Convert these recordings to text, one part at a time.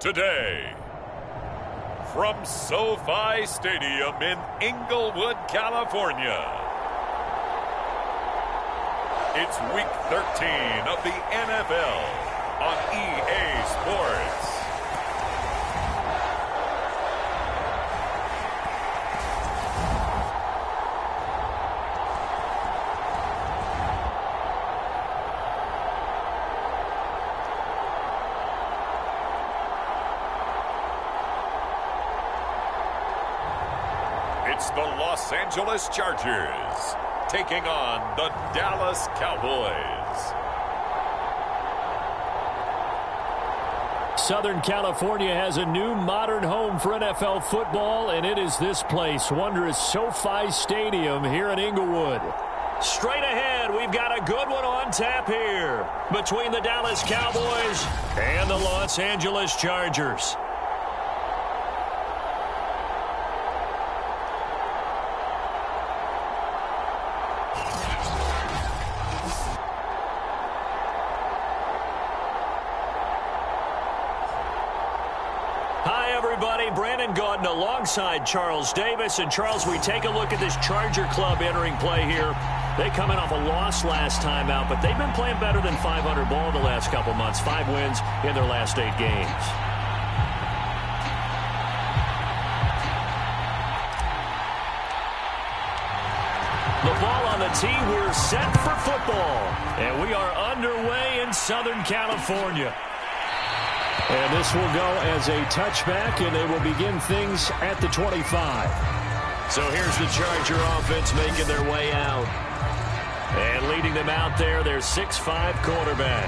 today. From SoFi Stadium in Inglewood, California, it's Week 13 of the NFL on EA Sports. It's the Los Angeles Chargers taking on the Dallas Cowboys. Southern California has a new modern home for NFL football, and it is this place, wondrous SoFi Stadium here in Inglewood. Straight ahead, we've got a good one on tap here between the Dallas Cowboys and the Los Angeles Chargers. Alongside Charles Davis. And Charles, we take a look at this Charger club entering play here. They coming off a loss last time out, but they've been playing better than 500 ball the last couple months. 5 wins in their last 8 games. The ball on the tee. We're set for football. And we are underway in Southern California. And this will go as a touchback, and they will begin things at the 25. So here's the Charger offense making their way out. And leading them out there, their 6'5" quarterback.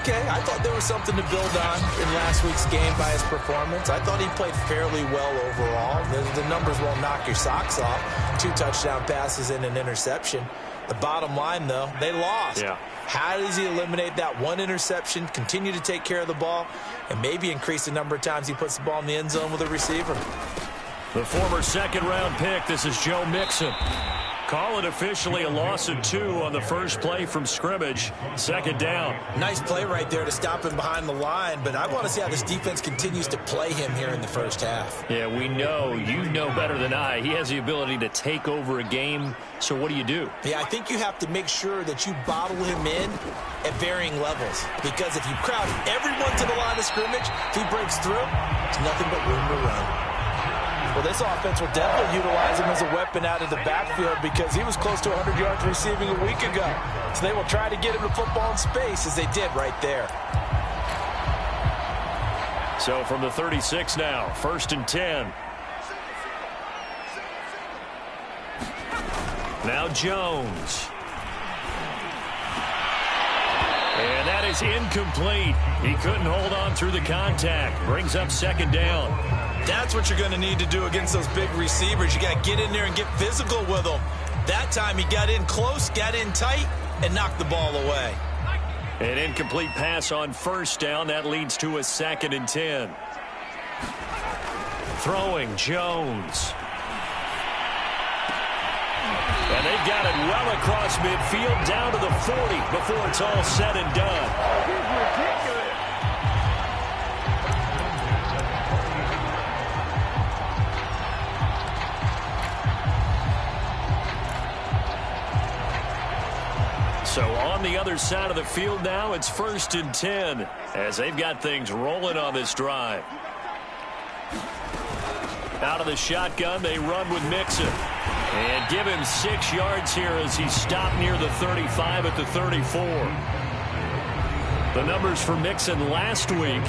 Okay, I thought there was something to build on in last week's game by his performance. I thought he played fairly well overall. The numbers won't knock your socks off. 2 touchdown passes and an interception. The bottom line, though, they lost. Yeah. How does he eliminate that one interception, continue to take care of the ball, and maybe increase the number of times he puts the ball in the end zone with a receiver? The former second-round pick, this is Joe Mixon. Call it officially a loss of 2 on the first play from scrimmage. Second down. Nice play right there to stop him behind the line, but I want to see how this defense continues to play him here in the first half. Yeah, we know. You know better than I. He has the ability to take over a game, so what do? Yeah, I think you have to make sure that you bottle him in at varying levels, because if you crowd everyone to the line of scrimmage, if he breaks through, there's nothing but room to run. Well, this offense will definitely utilize him as a weapon out of the backfield because he was close to 100 yards receiving a week ago. So they will try to get him the football in space as they did right there. So from the 36 now, 1st and 10. Now Jones. And that is incomplete. He couldn't hold on through the contact. Brings up 2nd down. That's what you're going to need to do against those big receivers. You got to get in there and get physical with them. That time he got in close, got in tight, and knocked the ball away. An incomplete pass on 1st down. That leads to a 2nd and 10. Throwing Jones. And they've got it well across midfield down to the 40 before it's all said and done. So on the other side of the field now, it's 1st and 10 as they've got things rolling on this drive. Out of the shotgun, they run with Mixon. And give him 6 yards here as he stopped near the 35 at the 34. The numbers for Mixon last week,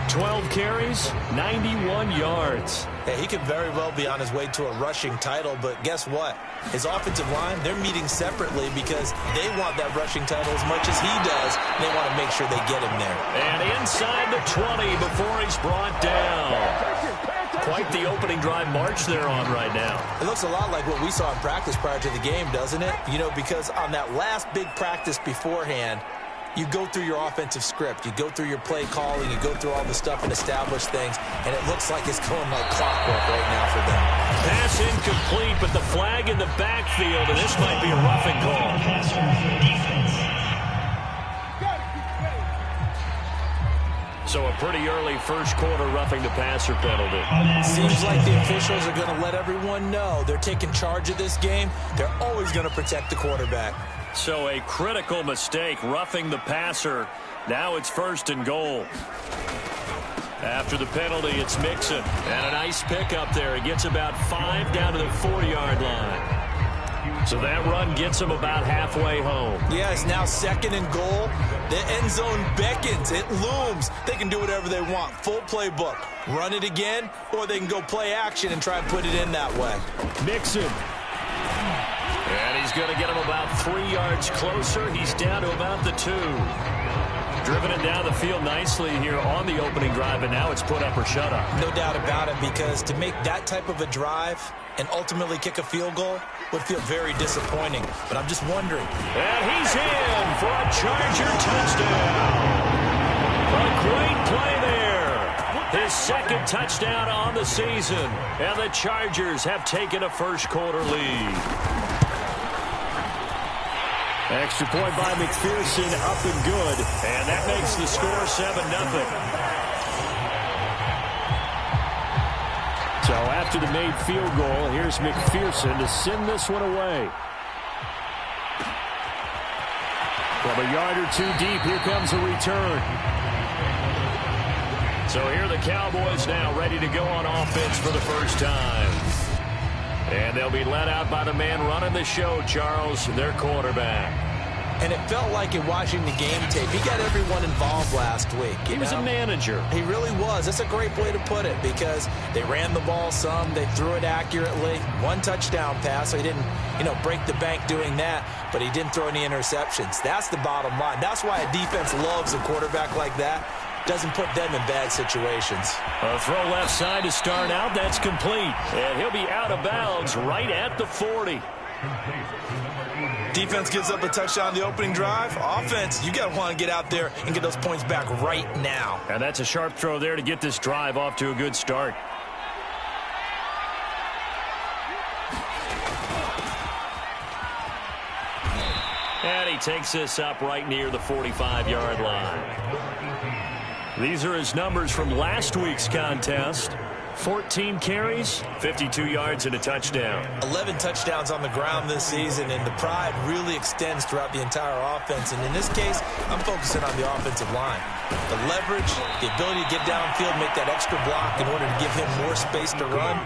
12 carries, 91 yards. Yeah, he could very well be on his way to a rushing title, but guess what? His offensive line, they're meeting separately because they want that rushing title as much as he does. They want to make sure they get him there. And inside the 20 before he's brought down. Quite the opening drive march they're on right now. It looks a lot like what we saw in practice prior to the game, doesn't it? You know, because on that last big practice beforehand, you go through your offensive script. You go through your play calling. You go through all the stuff and establish things. And it looks like it's going like clockwork right now for them. Pass incomplete, but the flag in the backfield, and this might be a roughing call. So a pretty early first quarter roughing the passer penalty. Seems like the officials are going to let everyone know they're taking charge of this game. They're always going to protect the quarterback. So a critical mistake, roughing the passer. Now it's 1st and goal. After the penalty, it's Mixon. And a nice pickup there. He gets about 5 down to the 4-yard line. So that run gets him about halfway home. Yeah, it's now 2nd and goal. The end zone beckons. It looms. They can do whatever they want. Full playbook. Run it again, or they can go play action and try and put it in that way. Mixon. And he's going to get him about 3 yards closer. He's down to about the 2. Driven it down the field nicely here on the opening drive, and now it's put up or shut up. No doubt about it, because to make that type of a drive and ultimately kick a field goal would feel very disappointing. But I'm just wondering. And he's in for a Charger touchdown. A great play there. His 2nd touchdown on the season. And the Chargers have taken a first quarter lead. Extra point by McPherson, up and good. And that makes the score 7-0. So after the made field goal, here's McPherson to send this one away. From a yard or 2 deep, here comes a return. So here are the Cowboys now ready to go on offense for the first time. And they'll be led out by the man running the show, Charles, their quarterback. And it felt like in watching the game tape, he got everyone involved last week. He was a manager. He really was. That's a great way to put it, because they ran the ball some, they threw it accurately. 1 touchdown pass, so he didn't, break the bank doing that, but he didn't throw any interceptions. That's the bottom line. That's why a defense loves a quarterback like that. Doesn't put them in bad situations. A throw left side to start out. That's complete. And he'll be out of bounds right at the 40. Defense gives up a touchdown on the opening drive. Offense, you got to want to get out there and get those points back right now. And that's a sharp throw there to get this drive off to a good start. And he takes this up right near the 45-yard line. These are his numbers from last week's contest. 14 carries, 52 yards, and a touchdown. 11 touchdowns on the ground this season, and the pride really extends throughout the entire offense. And in this case, I'm focusing on the offensive line. The leverage, the ability to get downfield, make that extra block in order to give him more space to run.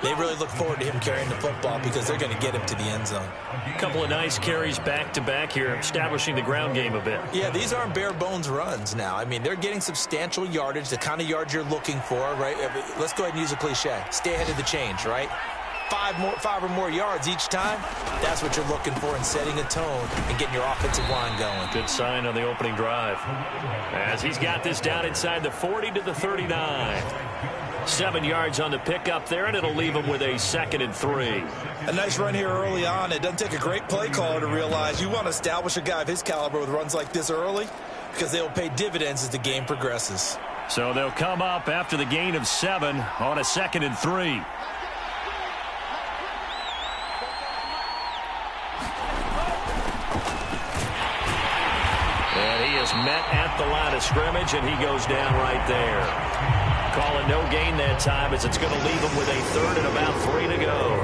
They really look forward to him carrying the football, because they're going to get him to the end zone. A couple of nice carries back-to-back here, establishing the ground game a bit. Yeah, these aren't bare-bones runs now. I mean, they're getting substantial yardage, the kind of yards you're looking for, right? Let's go ahead and use a cliche. Stay ahead of the change, right? 5 or more yards each time. That's what you're looking for in setting a tone and getting your offensive line going. Good sign on the opening drive. As he's got this down inside the 40 to the 39. 7 yards on the pickup there, and it'll leave him with a 2nd and 3. A nice run here early on. It doesn't take a great play caller to realize you want to establish a guy of his caliber with runs like this early, because they'll pay dividends as the game progresses. So they'll come up after the gain of 7 on a 2nd and 3. And he is met at the line of scrimmage, and he goes down right there. Call it no gain that time, as it's going to leave him with a 3rd and about 3 to go.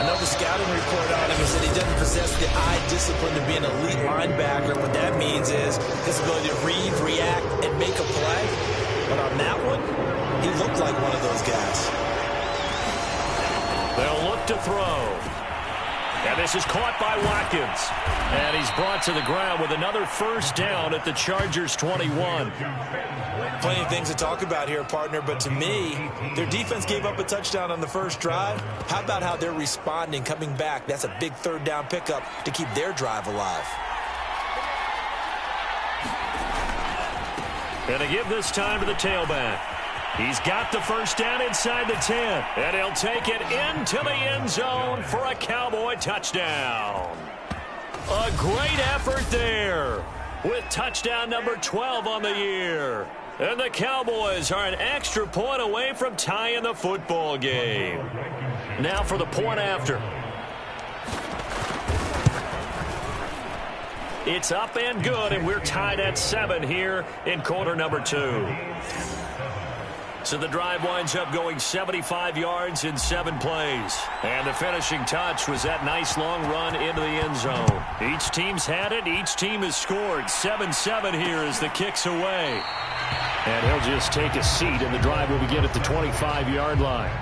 Another scouting report on him is that he doesn't possess the eye discipline to be an elite linebacker. What that means is his ability to read, react, and make a play. But on that one, he looked like one of those guys. They'll look to throw. And this is caught by Watkins. And he's brought to the ground with another first down at the Chargers 21. Plenty of things to talk about here, partner, but to me, their defense gave up a touchdown on the first drive. How about how they're responding, coming back? That's a big 3rd down pickup to keep their drive alive. And to give this time to the tailback. He's got the first down inside the 10. And he'll take it into the end zone for a Cowboy touchdown. A great effort there, with touchdown number 12 on the year. And the Cowboys are an extra point away from tying the football game. Now for the point after. It's up and good, and we're tied at 7 here in quarter number 2. So the drive winds up going 75 yards in 7 plays. And the finishing touch was that nice long run into the end zone. Each team's had it. Each team has scored. 7-7 here as the kick's away. And he'll just take a seat, and the drive will begin at the 25-yard line.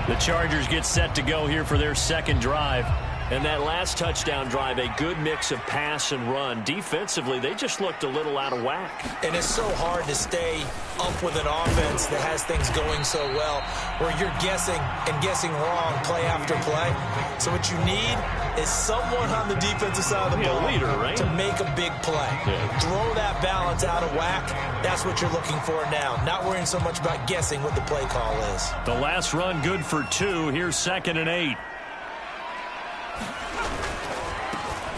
The Chargers get set to go here for their second drive. And that last touchdown drive, a good mix of pass and run. Defensively, they just looked a little out of whack. And it's so hard to stay up with an offense that has things going so well, where you're guessing and guessing wrong play after play. So what you need is someone on the defensive side of the ball leader, right? to make a big play. Yeah. Throw that balance out of whack. That's what you're looking for now. Not worrying so much about guessing what the play call is. The last run good for 2. Here's 2nd and 8.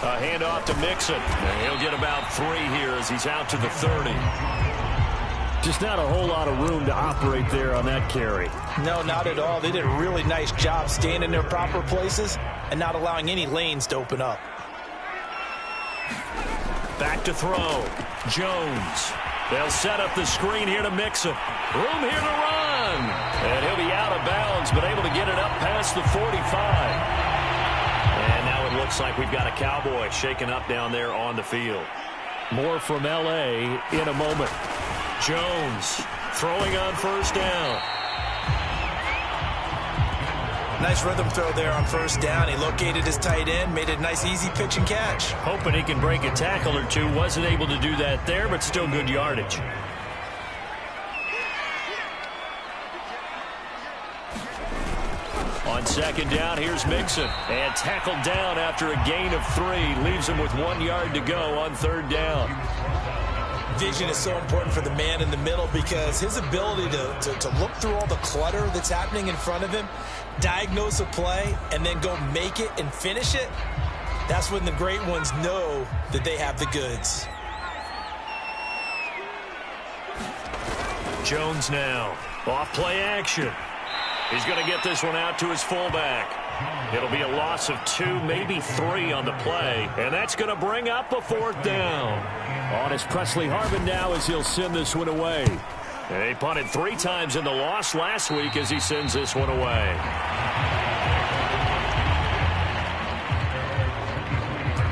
A handoff to Mixon. And he'll get about 3 here as he's out to the 30. Just not a whole lot of room to operate there on that carry. No, not at all. They did a really nice job staying in their proper places and not allowing any lanes to open up. Back to throw. Jones. They'll set up the screen here to Mixon. Room here to run. And he'll be out of bounds, but able to get it up past the 45. And now it looks like we've got a Cowboy shaken up down there on the field. More from L.A. in a moment. Jones throwing on first down. Nice rhythm throw there on first down. He located his tight end, made it a nice easy pitch and catch. Hoping he can break a tackle or two. Wasn't able to do that there, but still good yardage. On second down, here's Mixon. And tackled down after a gain of 3. Leaves him with 1 yard to go on third down. Vision is so important for the man in the middle because his ability to look through all the clutter that's happening in front of him, diagnose a play, and then go make it and finish it, that's when the great ones know that they have the goods. Jones now. Off play action. He's going to get this one out to his fullback. It'll be a loss of 2, maybe 3 on the play. And that's going to bring up a 4th down. On is Presley Harvin now as he'll send this one away. And they punted 3 times in the loss last week as he sends this one away.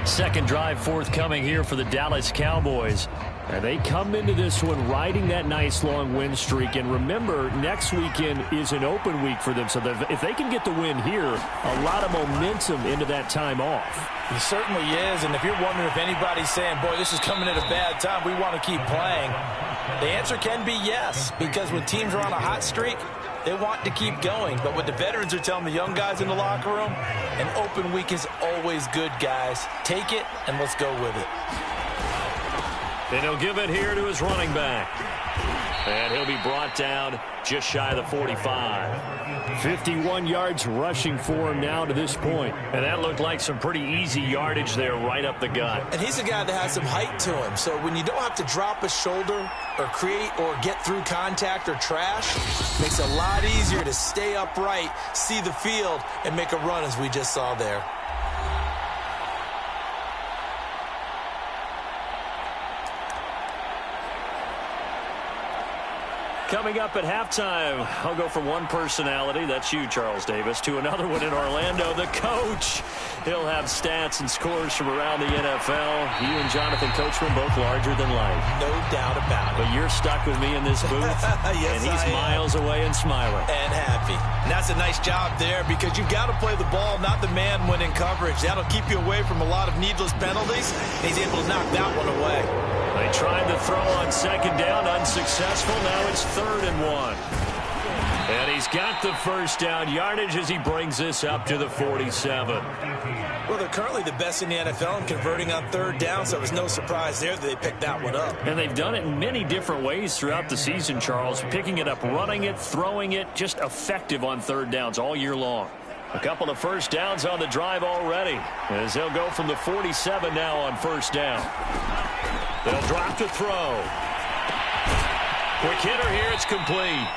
Second drive forthcoming here for the Dallas Cowboys. And they come into this one riding that nice long win streak. And remember, next weekend is an open week for them. So if they can get the win here, a lot of momentum into that time off. It certainly is. And if you're wondering if anybody's saying, boy, this is coming at a bad time, we want to keep playing, the answer can be yes. Because when teams are on a hot streak, they want to keep going. But what the veterans are telling the young guys in the locker room, an open week is always good, guys. Take it and let's go with it. And he'll give it here to his running back. And he'll be brought down just shy of the 45. 51 yards rushing for him now to this point. And that looked like some pretty easy yardage there right up the gut. And he's a guy that has some height to him. So when you don't have to drop a shoulder or create or get through contact or trash, makes it a lot easier to stay upright, see the field, and make a run as we just saw there. Coming up at halftime, I'll go from one personality, that's you, Charles Davis, to another one in Orlando, the coach. He'll have stats and scores from around the NFL. You and Jonathan Coachman both larger than life. No doubt about it. But you're stuck with me in this booth, yes, and he's miles away and smiling. And happy. And that's a nice job there because you've got to play the ball, not the man when in coverage. That'll keep you away from a lot of needless penalties. He's able to knock that one away. They tried to throw on second down, unsuccessful. Now it's 3rd and 1. And he's got the first down yardage as he brings this up to the 47. Well, they're currently the best in the NFL in converting on third down, so it was no surprise there that they picked that one up. And they've done it in many different ways throughout the season, Charles. Picking it up, running it, throwing it, just effective on third downs all year long. A couple of first downs on the drive already as they'll go from the 47 now on first down. They'll drop to throw. Quick hitter here, it's complete.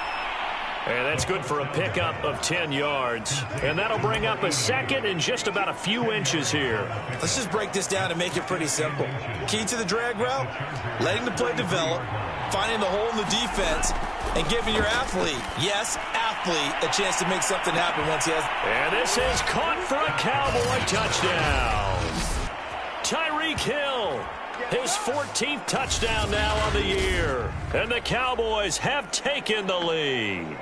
And that's good for a pickup of 10 yards. And that'll bring up a second and just about a few inches here. Let's just break this down and make it pretty simple. Key to the drag route, letting the play develop, finding the hole in the defense, and giving your athlete, yes, athlete, a chance to make something happen once he has. And this is caught for a Cowboy touchdown. Tyreek Hill, his 14th touchdown now on the year. And the Cowboys have taken the lead.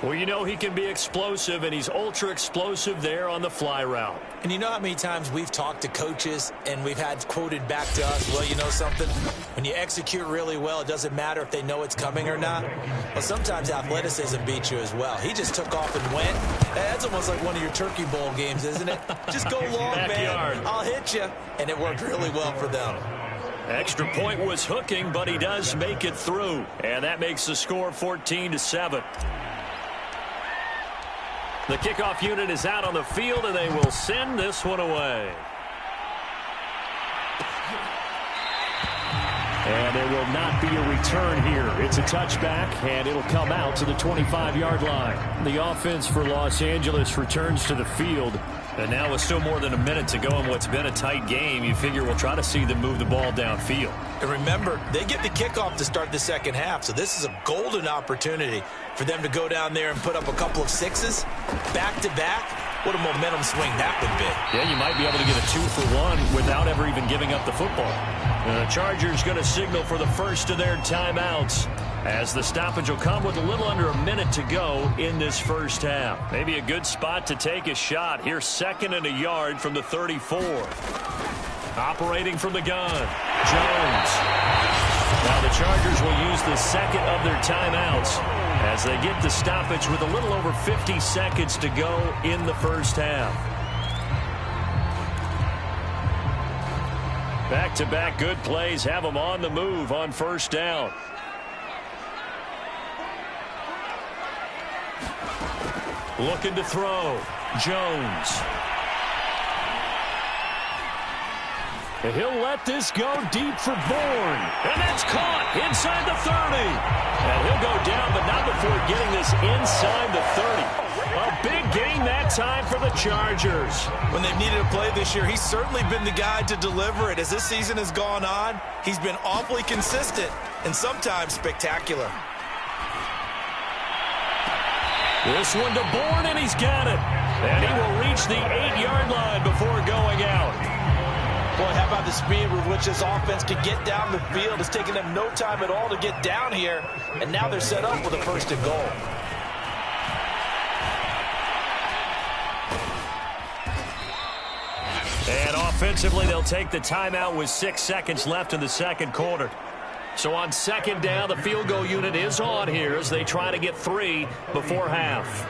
Well, you know he can be explosive, and he's ultra-explosive there on the fly route. And you know how many times we've talked to coaches and we've had quoted back to us, well, you know something? When you execute really well, it doesn't matter if they know it's coming or not. Well, sometimes athleticism beats you as well. He just took off and went. That's almost like one of your Turkey Bowl games, isn't it? Just go long, Backyard. man. I'll hit you. And it worked really well for them. Extra point was hooking, but he does make it through. And that makes the score 14-7. The kickoff unit is out on the field, and they will send this one away. And there will not be a return here. It's a touchback, and it'll come out to the 25-yard line. The offense for Los Angeles returns to the field. And now with still more than a minute to go in what's been a tight game, you figure we'll try to see them move the ball downfield. And remember, they get the kickoff to start the second half, so this is a golden opportunity for them to go down there and put up a couple of sixes back-to-back. What a momentum swing that would be. Yeah, you might be able to get a 2-for-1 without ever even giving up the football. And the Chargers going to signal for the first of their timeouts, as the stoppage will come with a little under a minute to go in this first half. Maybe a good spot to take a shot. Here's 2nd and a yard from the 34. Operating from the gun, Jones. Now the Chargers will use the second of their timeouts as they get the stoppage with a little over 50 seconds to go in the first half. Back-to-back good plays have them on the move on first down. Looking to throw. Jones. And he'll let this go deep for Bourne. And that's caught inside the 30. And he'll go down, but not before getting this inside the 30. A big gain that time for the Chargers. When they've needed a play this year, he's certainly been the guy to deliver it. As this season has gone on, he's been awfully consistent and sometimes spectacular. This one to Bourne, and he's got it. And he will reach the 8-yard line before going out. Boy, how about the speed with which this offense could get down the field? It's taken them no time at all to get down here, and now they're set up with a 1st and goal. And offensively, they'll take the timeout with 6 seconds left in the second quarter. So on 2nd down, the field goal unit is on here as they try to get 3 before half.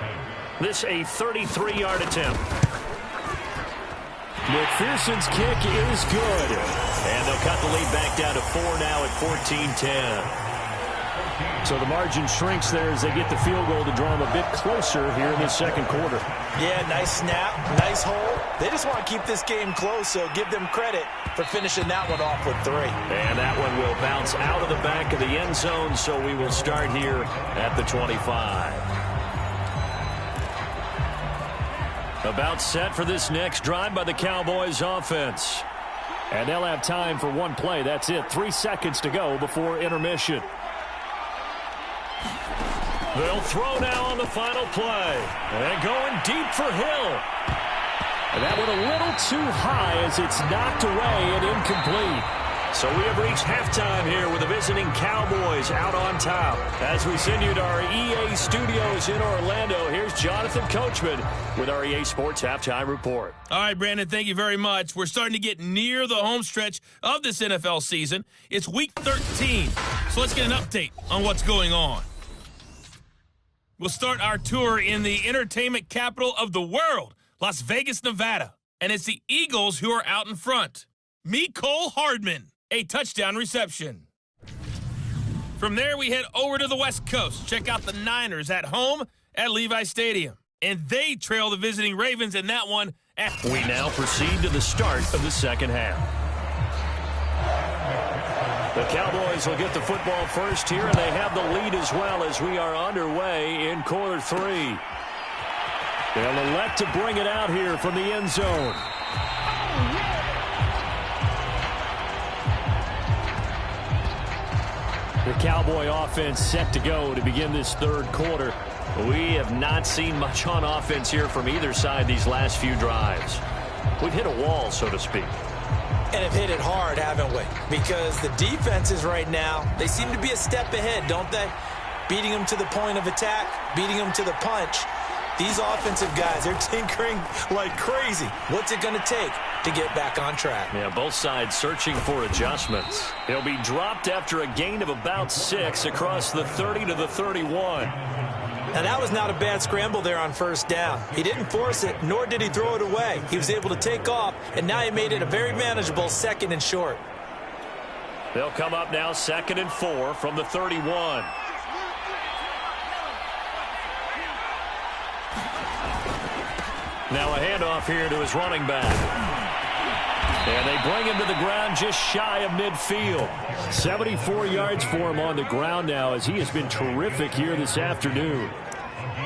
This a 33-yard attempt. McPherson's kick is good. And they'll cut the lead back down to 4 now at 14-10. So the margin shrinks there as they get the field goal to draw them a bit closer here in the second quarter. Yeah, nice snap, nice hole. They just want to keep this game close, so give them credit for finishing that one off with 3. And that one will bounce out of the back of the end zone, so we will start here at the 25. About set for this next drive by the Cowboys offense. And they'll have time for one play. That's it. 3 seconds to go before intermission. They'll throw now on the final play. And going deep for Hill. And that one a little too high as it's knocked away and incomplete. So we have reached halftime here with the visiting Cowboys out on top. As we send you to our EA studios in Orlando, here's Jonathan Coachman with our EA Sports Halftime Report. All right, Brandon, thank you very much. We're starting to get near the home stretch of this NFL season. It's Week 13, so let's get an update on what's going on. We'll start our tour in the entertainment capital of the world, Las Vegas, Nevada. And it's the Eagles who are out in front. Mecole Hardman, a touchdown reception. From there, we head over to the West Coast. Check out the Niners at home at Levi Stadium. And they trail the visiting Ravens in that one. We now proceed to the start of the second half. The Cowboys will get the football first here, and they have the lead as well as we are underway in quarter 3. They'll elect to bring it out here from the end zone. The Cowboy offense set to go to begin this third quarter. We have not seen much on offense here from either side these last few drives. We've hit a wall, so to speak. And have hit it hard, haven't we? Because the defenses right now, they seem to be a step ahead, don't they? Beating them to the point of attack, beating them to the punch. These offensive guys, they're tinkering like crazy. What's it going to take to get back on track? Yeah, both sides searching for adjustments. He'll be dropped after a gain of about 6 across the 30 to the 31. Now, that was not a bad scramble there on first down. He didn't force it, nor did he throw it away. He was able to take off, and now he made it a very manageable 2nd and short. They'll come up now 2nd and 4 from the 31. Now a handoff here to his running back. And they bring him to the ground just shy of midfield. 74 yards for him on the ground now as he has been terrific here this afternoon.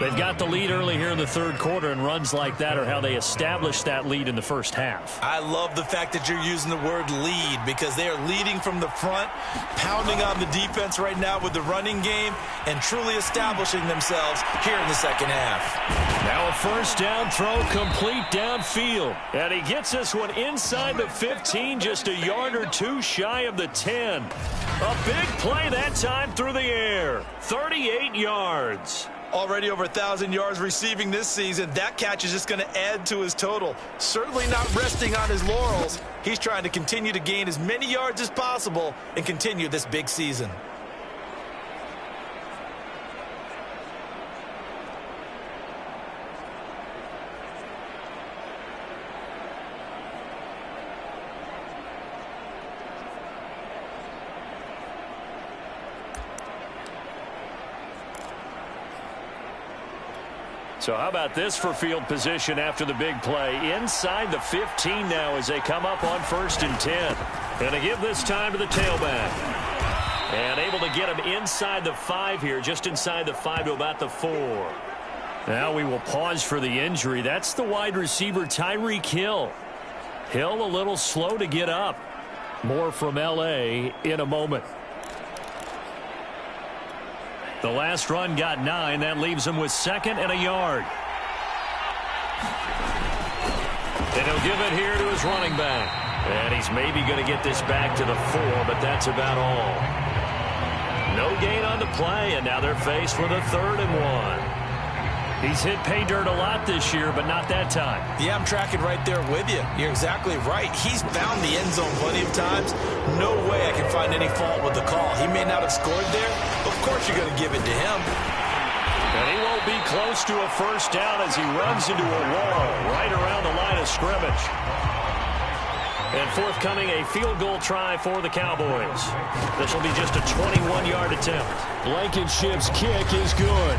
They've got the lead early here in the third quarter, and runs like that are how they established that lead in the first half. I love the fact that you're using the word lead because they are leading from the front, pounding on the defense right now with the running game, and truly establishing themselves here in the second half. Now a first down throw complete downfield. And he gets this one inside the 15, just a yard or two shy of the 10. A big play that time through the air. 38 yards. Already over 1,000 yards receiving this season. That catch is just going to add to his total. Certainly not resting on his laurels. He's trying to continue to gain as many yards as possible and continue this big season. So how about this for field position after the big play? Inside the 15 now as they come up on 1st and 10. Going to give this time to the tailback. And able to get him inside the 5 here, just inside the 5 to about the 4. Now we will pause for the injury. That's the wide receiver, Tyreek Hill. Hill a little slow to get up. More from L.A. in a moment. The last run got 9. That leaves him with 2nd and a yard. And he'll give it here to his running back. And he's maybe going to get this back to the 4, but that's about all. No gain on the play, and now they're faced with a 3rd and 1. He's hit pay dirt a lot this year, but not that time. Yeah, I'm tracking right there with you. You're exactly right. He's found the end zone plenty of times. No way I can find any fault with the call. He may not have scored there. Of course you're going to give it to him. And he won't be close to a first down as he runs into a wall right around the line of scrimmage. And forthcoming, a field goal try for the Cowboys. This will be just a 21-yard attempt. Blankenship's kick is good.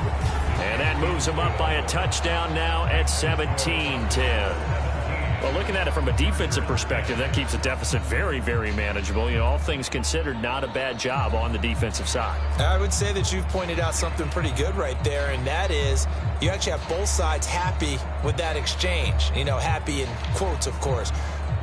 And that moves him up by a touchdown now at 17-10. Well, looking at it from a defensive perspective, that keeps the deficit very, very manageable. You know, all things considered, not a bad job on the defensive side. I would say that you've pointed out something pretty good right there, and that is you actually have both sides happy with that exchange. You know, happy in quotes, of course.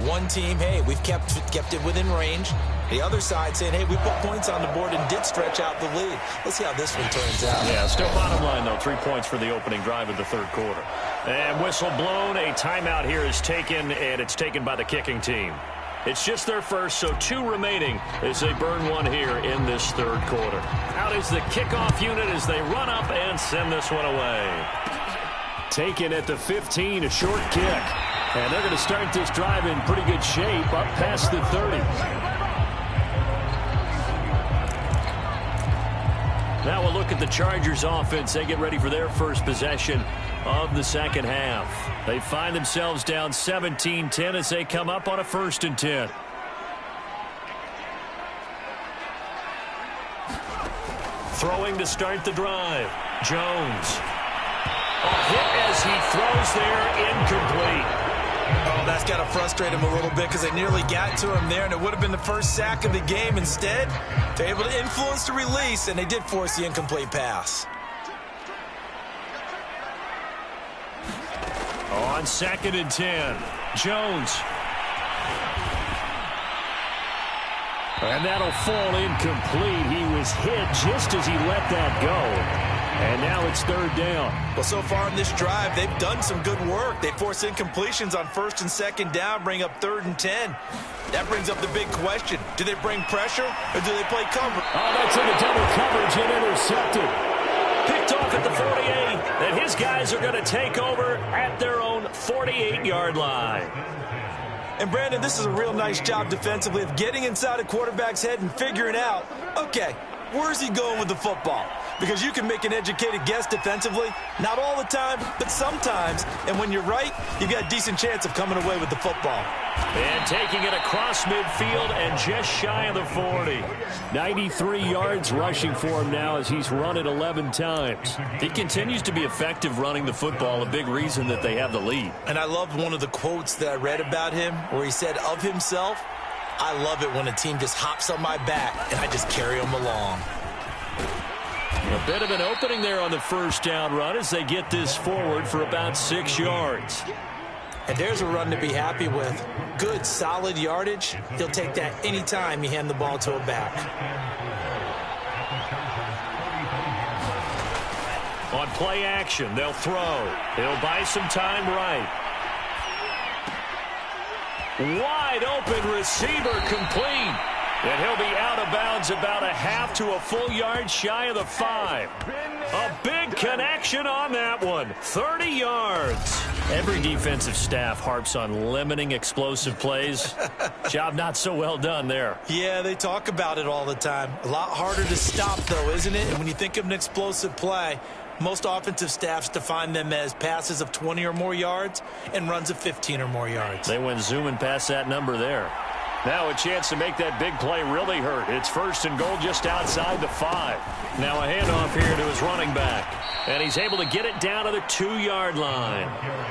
One team, hey, we've kept it within range. The other side saying, hey, we put points on the board and did stretch out the lead. Let's see how this one turns out. Yeah, still bottom line, though. 3 points for the opening drive of the third quarter. And whistle blown. A timeout here is taken, and it's taken by the kicking team. It's just their first, so 2 remaining as they burn one here in this third quarter. Out is the kickoff unit as they run up and send this one away. Taken at the 15, a short kick. And they're going to start this drive in pretty good shape up past the 30. Now we'll look at the Chargers offense. They get ready for their first possession of the second half. They find themselves down 17-10 as they come up on a 1st and 10. Throwing to start the drive. Jones. A hit as he throws there, incomplete. Oh, that's got to frustrate him a little bit because they nearly got to him there, and it would have been the first sack of the game. Instead, they're able to influence the release, and they did force the incomplete pass. On 2nd and 10, Jones. And that'll fall incomplete. He was hit just as he let that go. And now it's 3rd down. Well, so far in this drive, they've done some good work. They force incompletions on 1st and 2nd down, bring up 3rd and 10. That brings up the big question. Do they bring pressure or do they play cover? Oh, that's into double coverage and intercepted. Picked off at the 48, and his guys are going to take over at their own 48-yard line. And, Brandon, this is a real nice job defensively of getting inside a quarterback's head and figuring out, okay, where's he going with the football? Because you can make an educated guess defensively. Not all the time, but sometimes. And when you're right, you've got a decent chance of coming away with the football. And taking it across midfield and just shy of the 40. 93 yards rushing for him now as he's run it 11 times. He continues to be effective running the football, a big reason that they have the lead. And I loved one of the quotes that I read about him where he said of himself, I love it when a team just hops on my back and I just carry them along. A bit of an opening there on the 1st down run as they get this forward for about 6 yards. And there's a run to be happy with. Good, solid yardage. He'll take that anytime you hand the ball to a back. On play action, they'll throw. He'll buy some time right. Wide open receiver complete. And he'll be out of bounds about a half to a full yard shy of the 5. A big connection on that one. 30 yards. Every defensive staff harps on limiting explosive plays. Job not so well done there. Yeah, they talk about it all the time. A lot harder to stop, though, isn't it? And when you think of an explosive play, most offensive staffs define them as passes of 20 or more yards and runs of 15 or more yards. They went zooming past that number there. Now a chance to make that big play really hurt. It's 1st and goal just outside the 5. Now a handoff here to his running back. And he's able to get it down to the 2-yard line.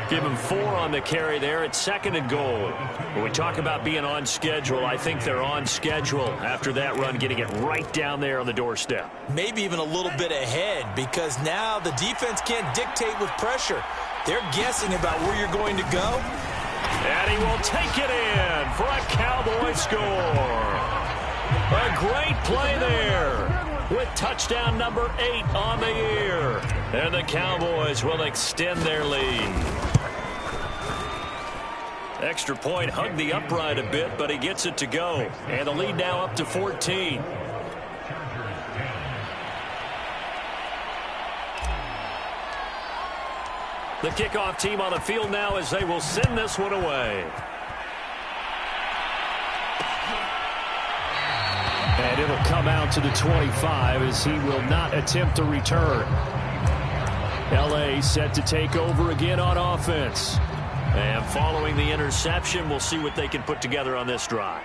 Give him 4 on the carry there at 2nd and goal. When we talk about being on schedule, I think they're on schedule after that run, getting it right down there on the doorstep. Maybe even a little bit ahead because now the defense can't dictate with pressure. They're guessing about where you're going to go. And he will take it in for a Cowboy score. A great play there with touchdown number 8 on the year. And the Cowboys will extend their lead. Extra point hugged the upright a bit, but he gets it to go. And the lead now up to 14. The kickoff team on the field now as they will send this one away. And it'll come out to the 25 as he will not attempt a return. L.A. set to take over again on offense. And following the interception, we'll see what they can put together on this drive.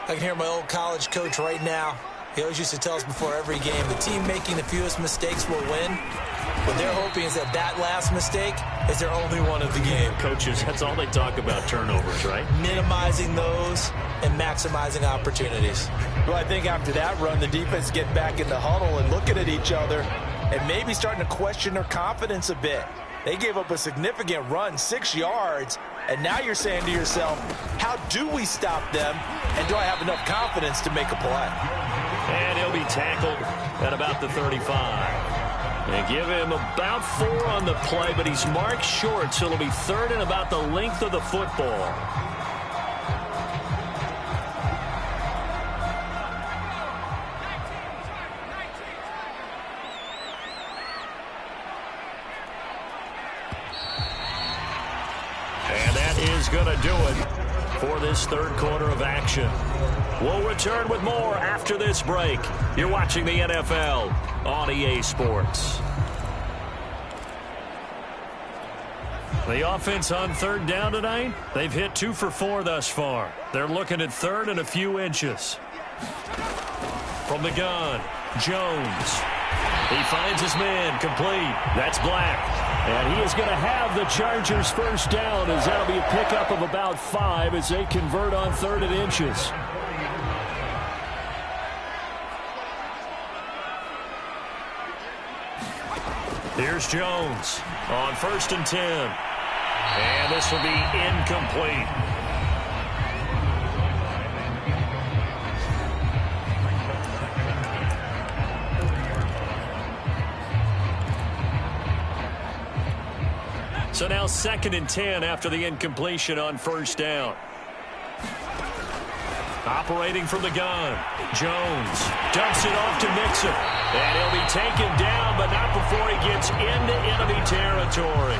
I can hear my old college coach right now. He always used to tell us before every game, the team making the fewest mistakes will win. What they're hoping is that that last mistake is their only one of the game. Coaches, that's all they talk about, turnovers, right? Minimizing those and maximizing opportunities. Well, I think after that run, the defense get back in the huddle and looking at each other and maybe starting to question their confidence a bit. They gave up a significant run, 6 yards, and now you're saying to yourself, how do we stop them, and do I have enough confidence to make a play? And he'll be tackled at about the 35. And give him about 4 on the play, but he's marked short, so it'll be 3rd and about the length of the football. And that is going to do it for this 3rd quarter of action. We'll return with more after this break. You're watching the NFL on EA Sports. The offense on 3rd down tonight, they've hit 2 for 4 thus far. They're looking at 3rd and a few inches. From the gun, Jones. He finds his man complete. That's Black. And he is going to have the Chargers first down, as that'll be a pickup of about 5 as they convert on 3rd and inches. Here's Jones on 1st and 10. And this will be incomplete. So now 2nd and 10 after the incompletion on 1st down. Operating from the gun, Jones dumps it off to Mixon. And he'll be taken down, but not before he gets into enemy territory.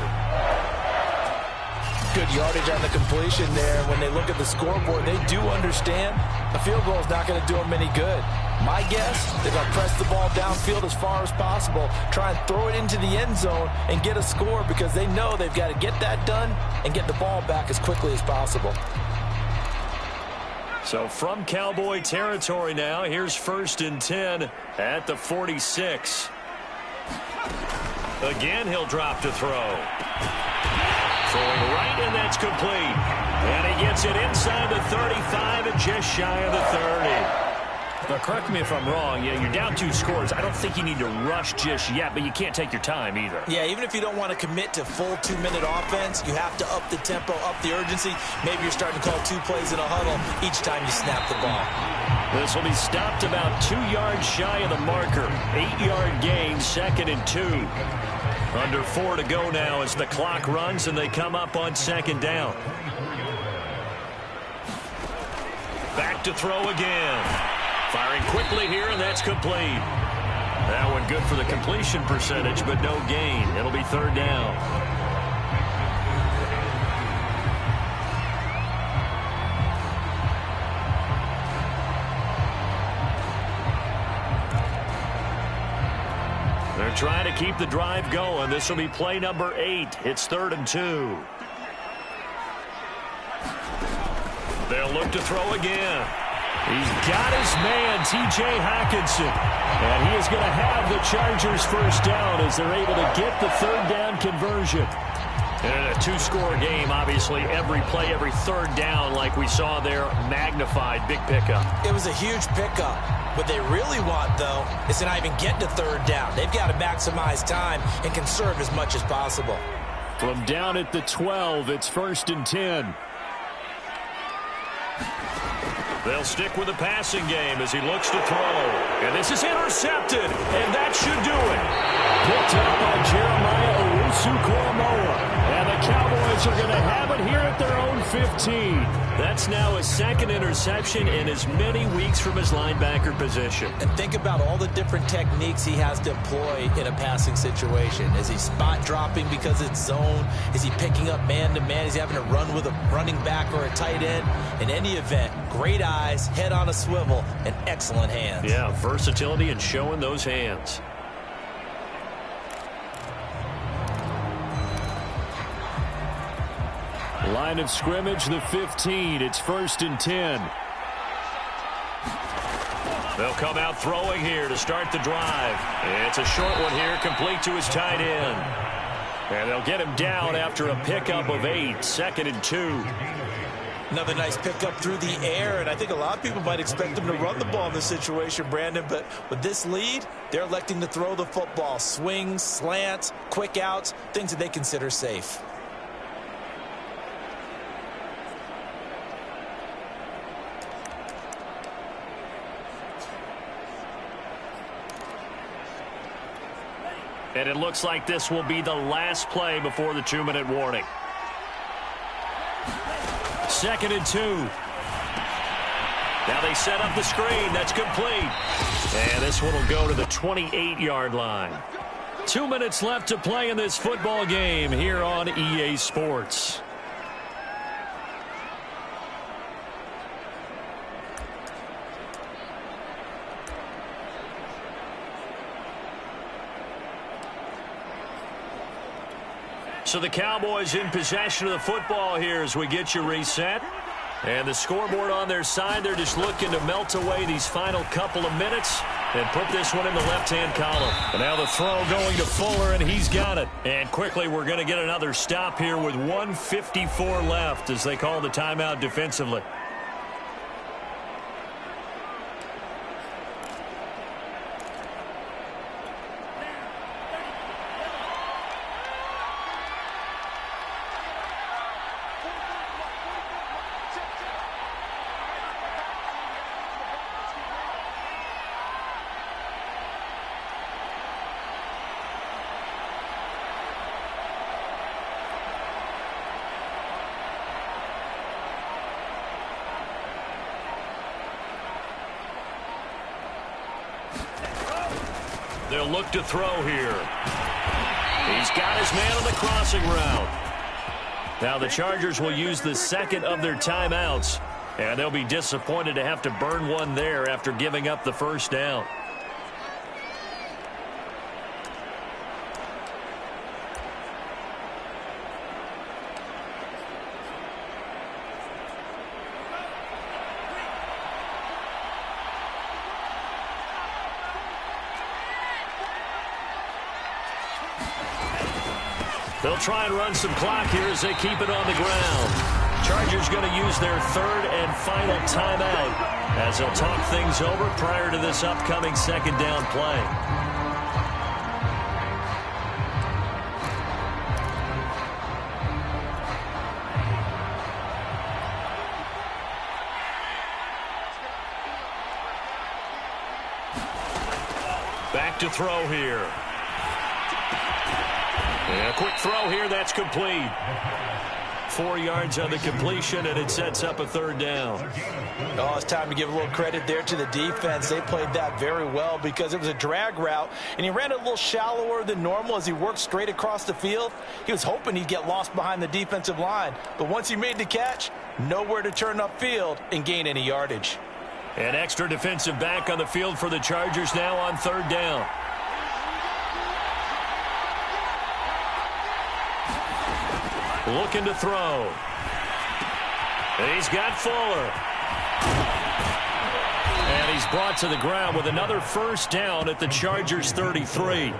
Good yardage on the completion there. When they look at the scoreboard, they do understand a field goal is not going to do them any good. My guess, they're going to press the ball downfield as far as possible, try and throw it into the end zone and get a score, because they know they've got to get that done and get the ball back as quickly as possible. So from Cowboy territory now, here's 1st and 10 at the 46. Again, he'll drop to throw. Throwing right, and that's complete. And he gets it inside the 35 and just shy of the 30. Now, correct me if I'm wrong. Yeah, you're down 2 scores. I don't think you need to rush just yet, but you can't take your time either. Yeah, even if you don't want to commit to full 2-minute offense, you have to up the tempo, up the urgency. Maybe you're starting to call 2 plays in a huddle each time you snap the ball. This will be stopped about 2 yards shy of the marker. 8-yard gain, 2nd and 2. Under 4 to go now as the clock runs and they come up on 2nd down. Back to throw again. Firing quickly here, and that's complete. That one good for the completion percentage, but no gain. It'll be 3rd down. They're trying to keep the drive going. This will be play number 8. It's 3rd and 2. They'll look to throw again. He's got his man, T.J. Hockenson. And he is going to have the Chargers first down as they're able to get the 3rd down conversion. And a 2-score game, obviously, every play, every 3rd down, like we saw there, magnified, big pickup. It was a huge pickup. What they really want, though, is to not even get to 3rd down. They've got to maximize time and conserve as much as possible. From down at the 12, it's 1st and 10. They'll stick with the passing game as he looks to throw. And this is intercepted, and that should do it. Picked up by Jeremiah Owusu-Koramoah. And the Cowboys are going to have it here at their own 15. That's now his 2nd interception in as many weeks from his linebacker position. And think about all the different techniques he has to employ in a passing situation. Is he spot dropping because it's zone? Is he picking up man-to-man? Is he having to run with a running back or a tight end? In any event, great eyes, head on a swivel, and excellent hands. Yeah, versatility and showing those hands. Line of scrimmage, the 15. It's 1st and 10. They'll come out throwing here to start the drive. It's a short one here, complete to his tight end. And they'll get him down after a pickup of 8, 2nd and 2. Another nice pickup through the air, and I think a lot of people might expect him to run the ball in this situation, Brandon, but with this lead, they're electing to throw the football. Swings, slants, quick outs, things that they consider safe. And it looks like this will be the last play before the 2-minute warning. 2nd and 2. Now they set up the screen. That's complete. And this one will go to the 28-yard line. 2 minutes left to play in this football game here on EA Sports. So the Cowboys in possession of the football here as we get you reset. And the scoreboard on their side, they're just looking to melt away these final couple of minutes and put this one in the left-hand column. And now the throw going to Fuller, and he's got it. And quickly, we're going to get another stop here with 1:54 left as they call the timeout defensively. They'll look to throw here. He's got his man on the crossing route. Now the Chargers will use the second of their timeouts, and they'll be disappointed to have to burn one there after giving up the first down. They'll try and run some clock here as they keep it on the ground. Chargers going to use their third and final timeout as they'll talk things over prior to this upcoming second down play. Back to throw here. And a quick throw here, that's complete. 4 yards on the completion, and it sets up a third down. Oh, it's time to give a little credit there to the defense. They played that very well because it was a drag route, and he ran it a little shallower than normal as he worked straight across the field. He was hoping he'd get lost behind the defensive line, but once he made the catch, nowhere to turn upfield and gain any yardage. An extra defensive back on the field for the Chargers now on third down. Looking to throw. He's got Fuller. And he's brought to the ground with another first down at the Chargers 33.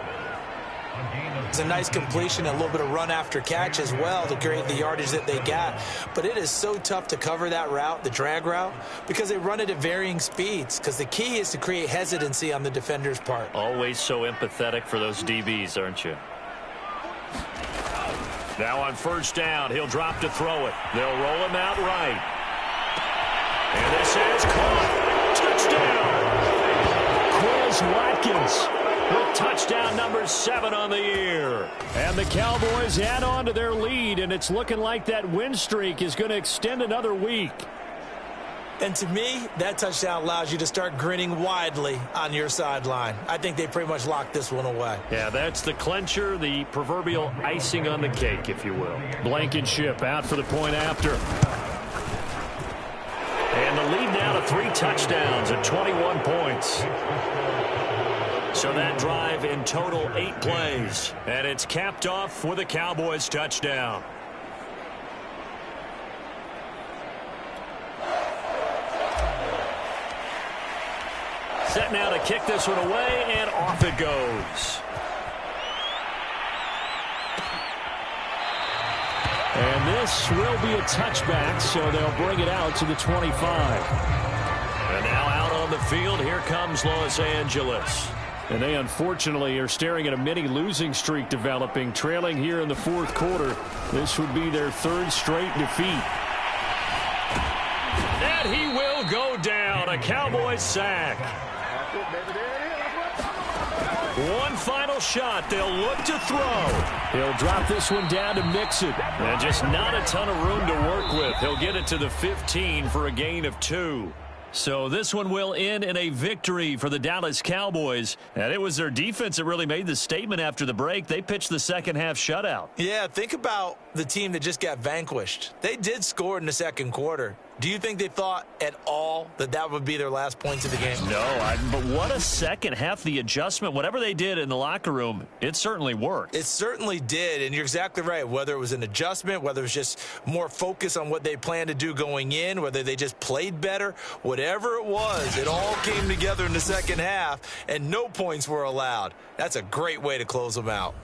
It's a nice completion, a little bit of run after catch as well to create the yardage that they got. But it is so tough to cover that route, the drag route, because they run it at varying speeds. Because the key is to create hesitancy on the defender's part. Always so empathetic for those DBs, aren't you? Now on first down, he'll drop to throw it. They'll roll him out right. And this is caught. Touchdown. Chris Watkins with touchdown number 7 on the year. And the Cowboys add on to their lead, and it's looking like that win streak is going to extend another week. And to me, that touchdown allows you to start grinning widely on your sideline. I think they pretty much locked this one away. Yeah, that's the clincher, the proverbial icing on the cake, if you will. Blankenship out for the point after. And the lead now to 3 touchdowns at 21 points. So that drive in total 8 plays. And it's capped off with a Cowboys touchdown. Set now to kick this one away, and off it goes. And this will be a touchback, so they'll bring it out to the 25. And now out on the field, here comes Los Angeles. And they unfortunately are staring at a mini losing streak developing, trailing here in the fourth quarter. This would be their 3rd straight defeat. And he will go down, a Cowboys sack. One final shot. They'll look to throw. He'll drop this one down to mix it. And just not a ton of room to work with. He'll get it to the 15 for a gain of 2. So this one will end in a victory for the Dallas Cowboys. And it was their defense that really made the statement after the break. They pitched the second half shutout. Yeah, think about the team that just got vanquished. They did score in the second quarter. Do you think they thought at all that that would be their last points of the game? No, but what a second half. The adjustment, whatever they did in the locker room, it certainly worked. It certainly did, and you're exactly right. Whether it was an adjustment, whether it was just more focus on what they planned to do going in, whether they just played better, whatever it was, it all came together in the second half, and no points were allowed. That's a great way to close them out.